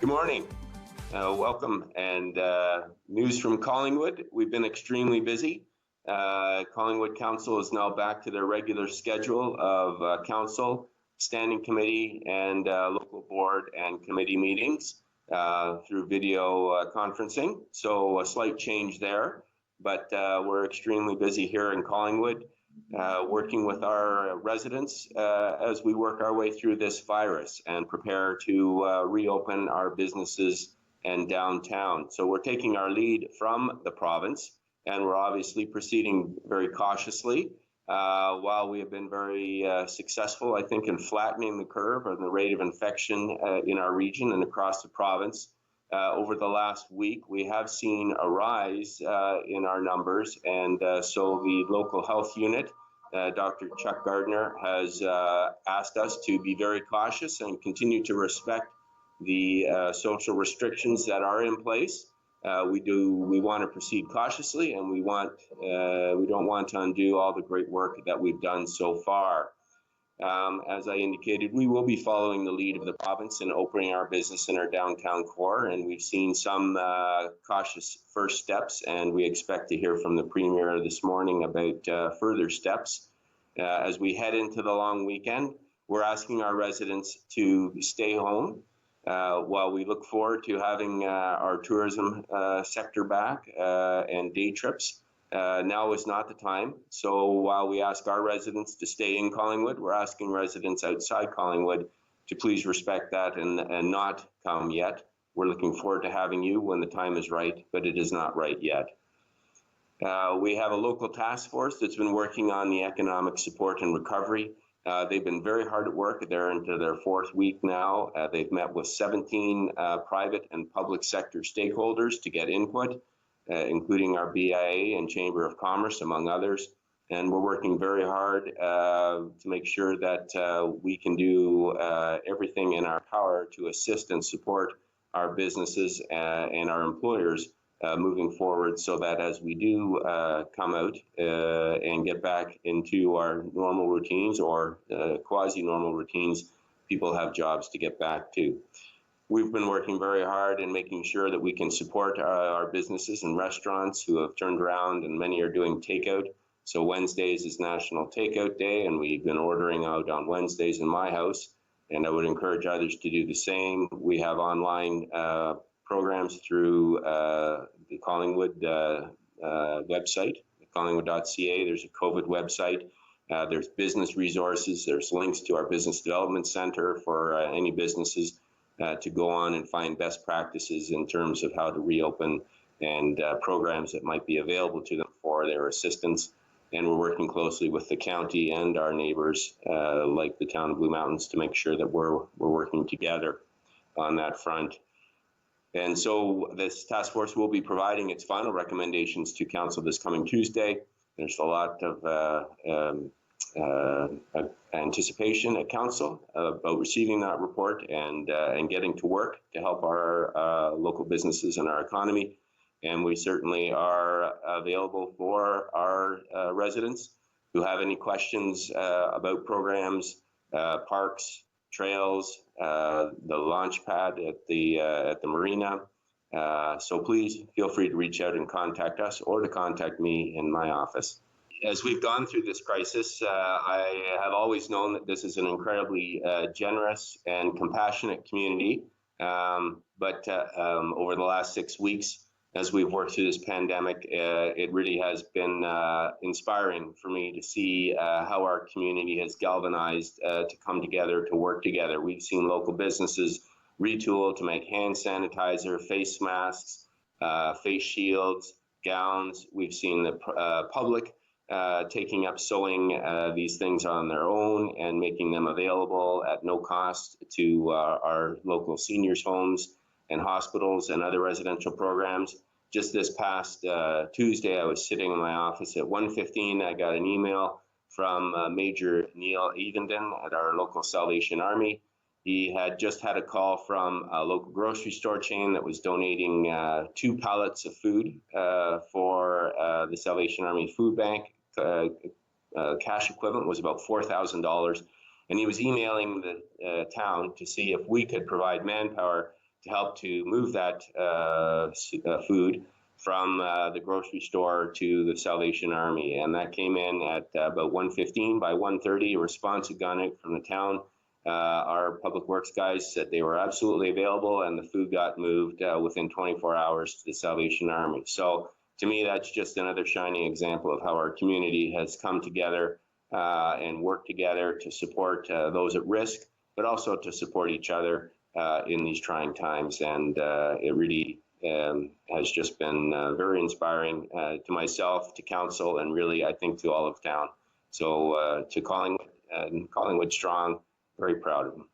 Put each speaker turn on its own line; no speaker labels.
Good morning. Welcome. And news from Collingwood. We've been extremely busy. Collingwood Council is now back to their regular schedule of council, standing committee, and local board and committee meetings through video conferencing. So a slight change there, but we're extremely busy here in Collingwood, working with our residents as we work our way through this virus and prepare to reopen our businesses and downtown. So we're taking our lead from the province, and we're obviously proceeding very cautiously. While we have been very successful, I think, in flattening the curve on the rate of infection in our region and across the province, over the last week, we have seen a rise in our numbers. And so the local health unit, Dr. Chuck Gardner, has asked us to be very cautious and continue to respect the social restrictions that are in place. We want to proceed cautiously, and we don't want to undo all the great work that we've done so far. As I indicated, we will be following the lead of the province in opening our business in our downtown core, and we've seen some cautious first steps, and we expect to hear from the Premier this morning about further steps. As we head into the long weekend, we're asking our residents to stay home while we look forward to having our tourism sector back and day trips. Now is not the time. So while we ask our residents to stay in Collingwood, we're asking residents outside Collingwood to please respect that and not come yet. We're looking forward to having you when the time is right, but it is not right yet. We have a local task force that's been working on the economic support and recovery. They've been very hard at work. They're into their fourth week now. They've met with 17 private and public sector stakeholders to get input, including our BIA and Chamber of Commerce, among others. And we're working very hard to make sure that we can do everything in our power to assist and support our businesses and our employers moving forward, so that as we do come out and get back into our normal routines or quasi-normal routines, people have jobs to get back to. We've been working very hard in making sure that we can support our businesses and restaurants who have turned around, and many are doing takeout. So Wednesdays is National Takeout Day, and we've been ordering out on Wednesdays in my house, and I would encourage others to do the same. We have online programs through the Collingwood website, collingwood.ca. There's a COVID website. There's business resources. There's links to our Business Development Center for any businesses to go on and find best practices in terms of how to reopen and programs that might be available to them for their assistance. And we're working closely with the county and our neighbors, like the town of Blue Mountains, to make sure that we're working together on that front. And so this task force will be providing its final recommendations to council this coming Tuesday. There's a lot of anticipation at council about receiving that report and getting to work to help our local businesses and our economy. And we certainly are available for our residents who have any questions about programs, parks, trails, the launch pad at the marina. So please feel free to reach out and contact us, or to contact me in my office. As we've gone through this crisis, I have always known that this is an incredibly generous and compassionate community. But over the last 6 weeks, as we've worked through this pandemic, it really has been inspiring for me to see how our community has galvanized to come together, to work together. We've seen local businesses retool to make hand sanitizer, face masks, face shields, gowns. We've seen the public taking up sewing these things on their own and making them available at no cost to our local seniors' homes and hospitals and other residential programs. Just this past Tuesday, I was sitting in my office at 1:15. I got an email from Major Neil Evenden at our local Salvation Army. He had just had a call from a local grocery store chain that was donating 2 pallets of food for the Salvation Army Food Bank. Cash equivalent was about $4,000. And he was emailing the town to see if we could provide manpower to help to move that food from the grocery store to the Salvation Army. And that came in at about 1:15. By 1:30, a response had gone out from the town. Our public works guys said they were absolutely available, and the food got moved within 24 hours to the Salvation Army. So to me, that's just another shining example of how our community has come together and worked together to support those at risk, but also to support each other in these trying times. And it really has just been very inspiring to myself, to council, and really, I think, to all of town. So to Collingwood and Collingwood Strong, very proud of them.